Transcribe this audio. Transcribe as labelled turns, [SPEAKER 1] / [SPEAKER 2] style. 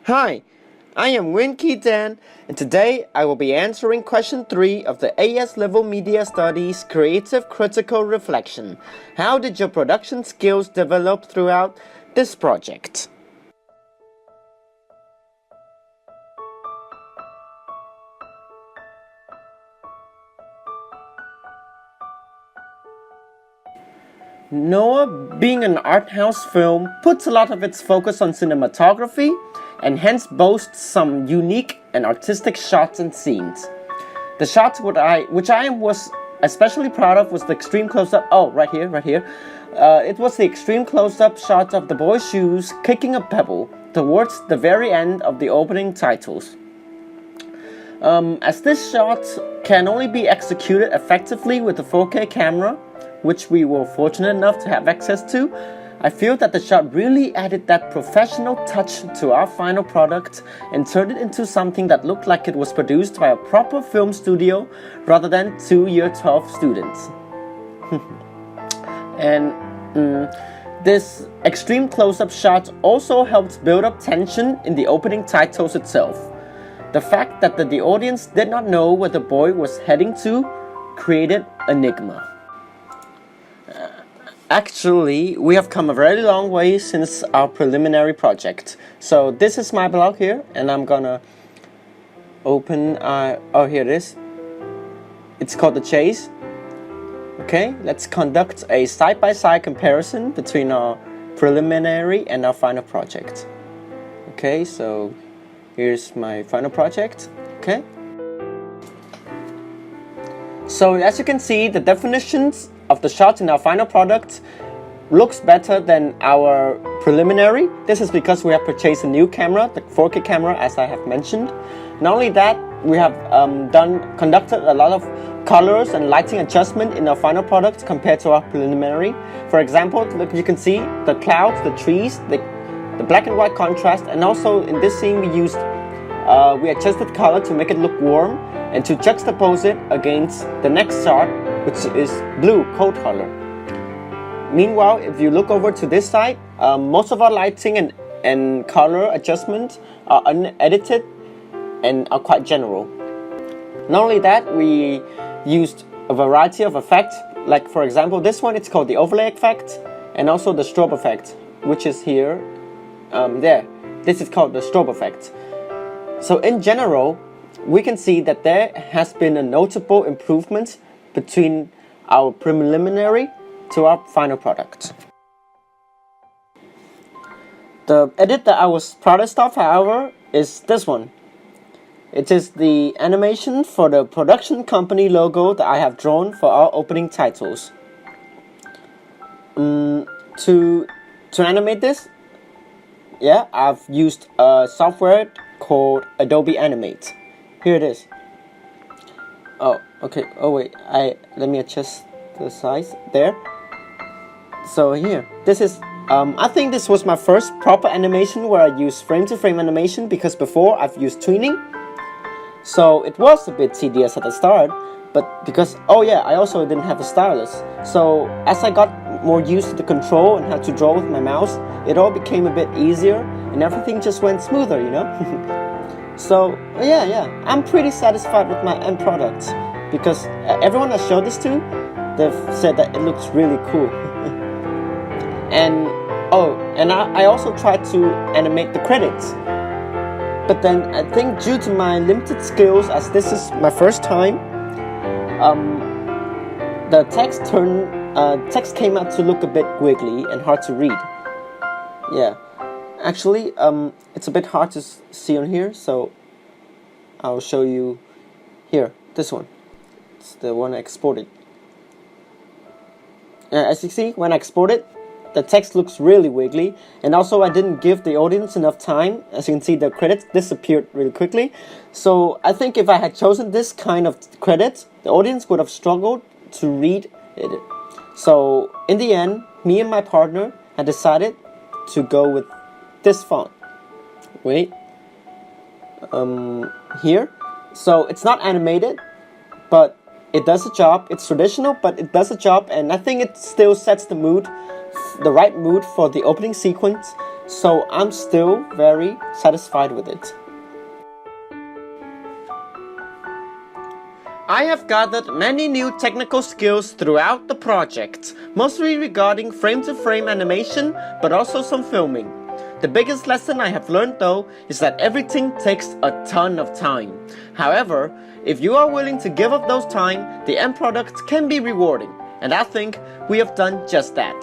[SPEAKER 1] Hi, I am Nguyen Ky Dan, and today I will be answering question 3 of the AS Level Media Studies Creative Critical Reflection. How did your production skills develop throughout this project? Noah, being an art house film, puts a lot of its focus on cinematography and hence boasts some unique and artistic shots and scenes. The shots which I was especially proud of was the extreme close-up. Oh, right here. It was the extreme close-up shot of the boy's shoes kicking a pebble towards the very end of the opening titles. As this shot can only be executed effectively with a 4K camera, which we were fortunate enough to have access to, I feel that the shot really added that professional touch to our final product and turned it into something that looked like it was produced by a proper film studio rather than 2 year 12 students. And this extreme close-up shot also helped build up tension in the opening titles itself. The fact that the audience did not know where the boy was heading to created enigma. Actually, we have come a very long way since our preliminary project. So this is my blog here, and I'm gonna open, oh, here it is. It's called The Chase. Okay, let's conduct a side-by-side comparison between our preliminary and our final project. Okay, so here's my final project. Okay. So as you can see, the definitions of the shots in our final product looks better than our preliminary. This is because we have purchased a new camera, the 4K camera, as I have mentioned. Not only that, we have conducted a lot of colors and lighting adjustment in our final product compared to our preliminary. For example, look, you can see the clouds, the trees, the black and white contrast, and also in this scene we adjusted color to make it look warm and to juxtapose it against the next shot, which is blue, cold color. Meanwhile, if you look over to this side, most of our lighting and color adjustments are unedited and are quite general. Not only that, we used a variety of effects, like for example this one, it's called the overlay effect, and also the strobe effect, which is here, there. This is called the strobe effect. So in general, we can see that there has been a notable improvement between our preliminary to our final product. The edit that I was proudest of, however, is this one. It is the animation for the production company logo that I have drawn for our opening titles. To animate this, yeah, I've used a software called Adobe Animate. Here it is. Oh, okay. Oh wait, let me adjust the size there. So here, this is. I think this was my first proper animation where I used frame-to-frame animation, because before I've used tweening. So it was a bit tedious at the start, but because I also didn't have a stylus. So as I got more used to the control and how to draw with my mouse, it all became a bit easier and everything just went smoother, you know. So yeah, I'm pretty satisfied with my end product, because everyone I showed this to, they've said that it looks really cool. and I also tried to animate the credits, but then I think due to my limited skills, as this is my first time, the text came out to look a bit wiggly and hard to read. Yeah. Actually, it's a bit hard to see on here, so I'll show you here, this one. It's the one I exported. As you see, when I export it, the text looks really wiggly, and also I didn't give the audience enough time. As you can see, the credits disappeared really quickly. So I think if I had chosen this kind of credit, the audience would have struggled to read it. So in the end, me and my partner had decided to go with this font. Wait. Here. So it's not animated, but it does a job. It's traditional, but it does a job, and I think it still sets the mood, the right mood for the opening sequence. so I'm still very satisfied with it. I have gathered many new technical skills throughout the project, mostly regarding frame-to-frame animation, but also some filming. The biggest lesson I have learned though is that everything takes a ton of time. However, if you are willing to give up those time, the end product can be rewarding, and I think we have done just that.